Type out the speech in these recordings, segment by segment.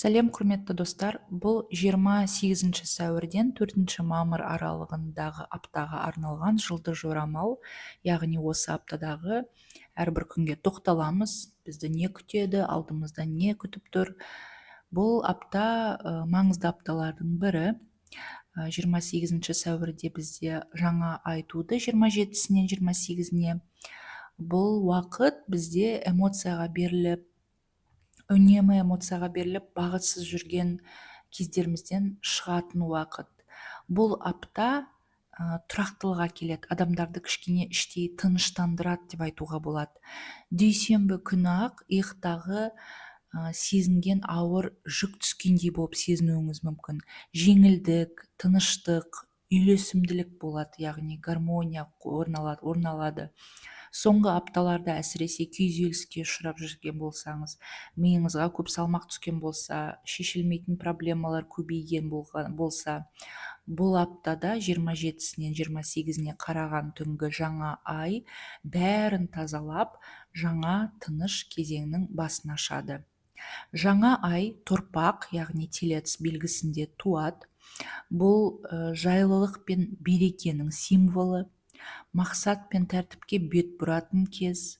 Сәлем құрметті достар, бұл 28 сәуірден 4 мамыр аралығындағы аптаға арналған жылды жорамал, яғни осы аптадағы әрбір күнге тоқталамыз. Бізді не күтеді, алдымызда не күтіп тұр. Бұл апта маңызды апталардың бірі. 28 сәуірде бізде жаңа ай туды, 27-сінен 28-не. Бұл уақыт бізде эмоцияға беріліп, үнемі эмоцияға беріліп, бағытсыз жүрген кездерімізден шығатын уақыт. Бұл апта тұрақтылық әкеледі, адамдарды кішкене іштей тыныштандырады деп айтуға болады. Дүйсенбі күні ақ иықтағы сезінген ауыр жүк түскендей болып сезінуіңіз мүмкін. Жеңілдік, тыныштық, үйлесімділік болады, яғни гармония орналады. Соңғы апталарда әсіресе күйзеліске ұшырап жүрген болсаңыз, миыңызға көп салмақ түскен болса, шешілмейтін проблемалар көбейген болса, бұл аптада 27-сінен 28-не қараған түнгі жаңа ай бәрін тазалап, жаңа тыныш кезеңнің басын ашады. Жаңа ай торпақ, яғни телец белгісінде туады. Бұл жайлылық пен берекенің символы, мақсат пен тәртіпке бет бұратын кез.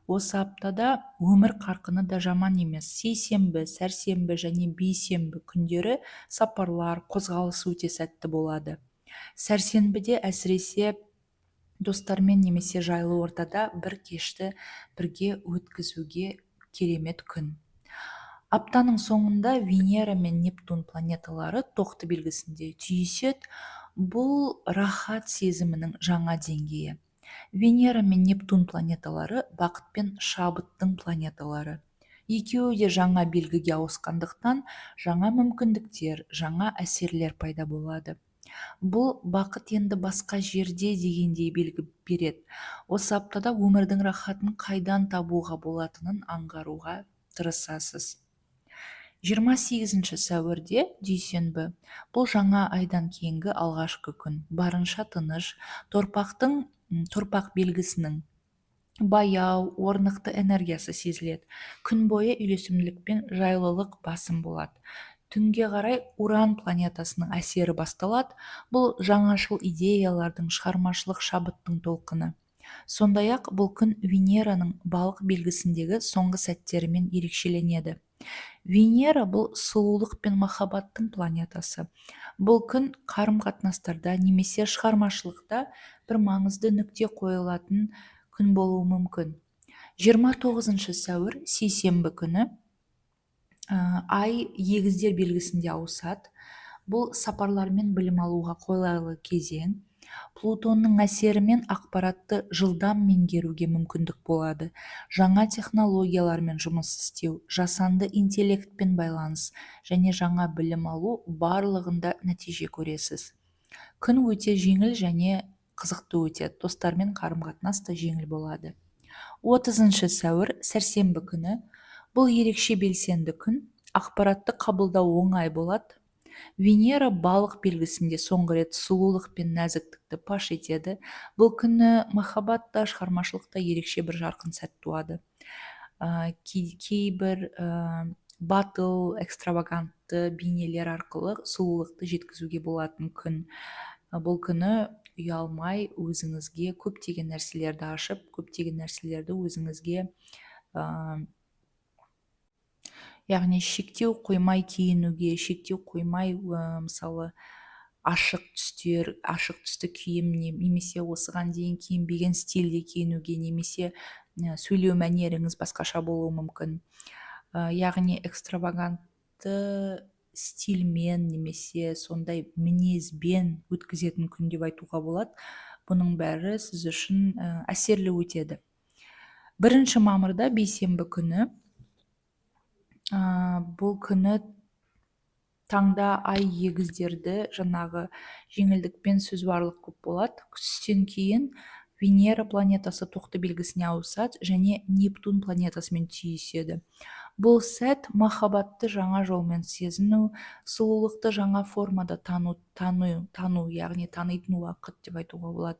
Осы аптада өмір қарқыны да жаман емес. Сейсенбі, сәрсенбі және бейсенбі күндері сапарлар, қозғалыс өте сәтті болады. Сәрсенбіде әсіресе достармен немесе жайлы ортада бір кешті бірге өткізуге керемет күн. Аптаның соңында Венера мен Нептун планеталары тоқты белгісінде түйіседі. Бұл рахат сезімінің жаңа деңгейі. Венера мен Нептун планеталары бақыт пен шабыттың планеталары. Екеуі де жаңа белгіге ауысқандықтан жаңа мүмкіндіктер, жаңа әсерлер пайда болады. Бұл бақыт енді басқа жерде дегендей белгі береді. Осы аптада өмірдің рахатын қайдан табуға болатынын аңғаруға тырысасыз. 28 сәуірде дүйсенбі, бұл жаңа айдан кейінгі алғашқы күн. Барынша тыныш, торпақ белгісінің баяу, орнықты энергиясы сезіледі. Күн бойы үйлесімділік пен жайлылық басым болады. Түнге қарай Уран планетасының әсері басталады. Бұл жаңашыл идеялардың, шығармашылық шабыттың толқыны. Сондай-ақ бұл күн Венераның балық белгісіндегі соңғы сәттерімен ерекшеленеді. Венера бұл сұлулық пен махаббаттың планетасы. Бұл күн қарым-қатынастарда немесе шығармашылықта бір маңызды нүкте қойылатын күн болуы мүмкін. 29 сәуір сейсенбі күні ай егіздер белгісінде ауысады. Бұл сапарлар мен білім алуға қолайлы кезең. Плутонның әсерімен ақпаратты жылдам меңгеруге мүмкіндік болады. Жаңа технологиялармен жұмыс істеу, жасанды интеллектпен байланыс және жаңа білім алу барлығында нәтиже көресіз. Күн өте жеңіл және қызықты өтеді. Достармен қарым-қатынас та жеңіл болады. 30 сәуір сәрсенбі күні, бұл ерекше белсенді күн, ақпаратты қабылдау оңай болады. Венера балық белгісінде соңғы рет сұлулық пен нәзіктікті паш етеді. Бұл күні махаббатта, шығармашылықта ерекше бір жарқын сәт туады. Кейбір батыл, экстравагантты бейнелер арқылы сұлулықты жеткізуге болатын күн. Бұл күні ұялмай өзіңізге көптеген нәрселерді ашып, көптеген нәрселерді өзіңізге яғни шектеу қоймай киінуге, шектеу қоймай мысалы ашық түстер, ашық түсті киім немесе осыған дейін киінбеген стильде киінуге, немесе сөйлеу мәнеріңіз басқаша болуы мүмкін. Яғни экстравагантты стильмен немесе сондай мінезбен өткізетін күн деп айтуға болады. Бұның бәрі сіз үшін әсерлі өтеді. 1 мамырда бейсенбі күні, бұл күні таңда ай егіздерді жаңағы жеңілдікпен сөзуарлық көп болады. Түстен кейін Венера планетасы тоқты белгісіне ауысады және Нептун планетасымен түйіседі. Бұл сәт махаббатты жаңа жолмен сезіну, сұлулықты жаңа формада тану, яғни танитын уақыт деп айтуға болады.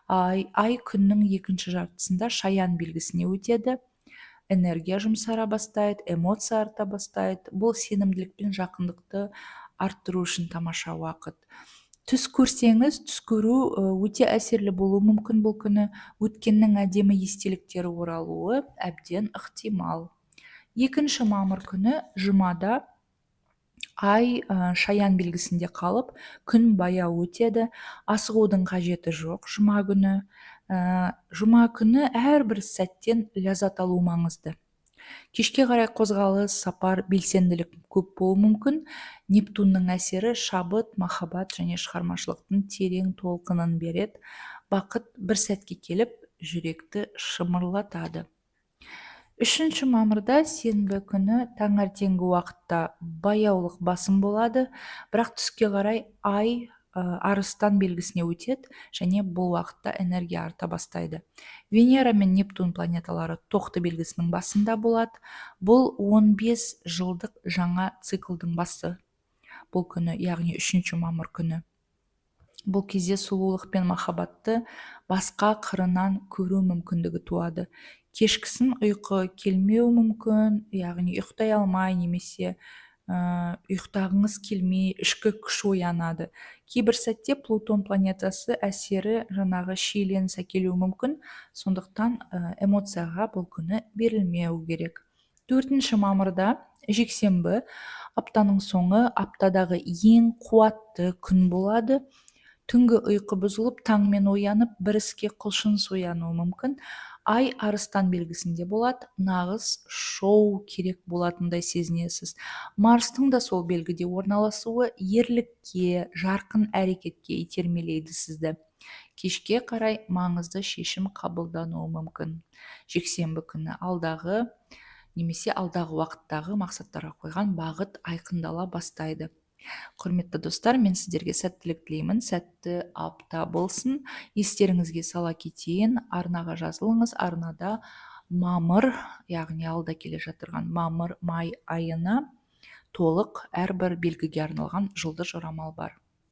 Ай күннің екінші жартысында Шаян белгісіне өтеді. энергия жұмсара бастайды, эмоция арта бастайды. Бұл сенімділік пен жақындықты арттыру үшін тамаша уақыт. Түс көрсеңіз, түс көру өте әсерлі болуы мүмкін бұл күні. Өткеннің әдемі естеліктері оралуы әбден ықтимал. 2 мамыр күні жұмада ай шаян белгісінде қалып, күн баяу өтеді, асығудың қажеті жоқ жұма күні. Жұма күні әрбір сәттен ләззат алу маңызды. Кешке қарай қозғалыс, сапар, белсенділік көп болуы мүмкін. Нептунның әсері шабыт, махаббат және шығармашылықтың терең толқынын береді. Бақыт бір сәтке келіп, жүректі шымырлатады. 3 мамырда сенбі күні таңертеңгі уақытта баяулық басым болады, бірақ түске қарай ай арыстан белгісіне өтеді және бұл уақытта энергия арта бастайды. Венера мен Нептун планеталары тоқты белгісінің басында болады. Бұл 15 жылдық жаңа циклдың басы бұл күні, яғни 3 мамыр күні. Бұл кезде сұлулық пен махаббатты басқа қырынан көру мүмкіндігі туады. Кешкісін ұйқы келмеу мүмкін, яғни ұйықтай алмай немесе ұйықтағыңыз келмей, ішкі күш оянады. Кейбір сәтте Плутон планетасы әсері жаңағы шиеленіс әкелуі мүмкін, сондықтан эмоцияға бұл күні берілмеу керек. 4 мамырда жексенбі, аптаның соңы, аптадағы ең қуатты күн болады. Түнгі ұйқы бұзылып, таңмен оянып, бір іске құлшыныс оянуы мүмкін. Ай арыстан белгісінде болады, нағыз шоу керек болатындай сезінесіз. Марстың да сол белгіде орналасуы ерлікке, жарқын әрекетке итермелейді сізді. Кешке қарай маңызды шешім қабылдануы мүмкін. Жексенбі күні алдағы уақыттағы мақсаттарға қойған бағыт айқындала бастайды. Құрметті достар, мен сіздерге сәттілік тілеймін, сәтті апта болсын. Естеріңізге сала кетейін, арнаға жазылыңыз. Арнада мамыр, яғни алда келе жатырған мамыр-май айына толық әрбір белгіге арналған жұлдыз жорамал бар.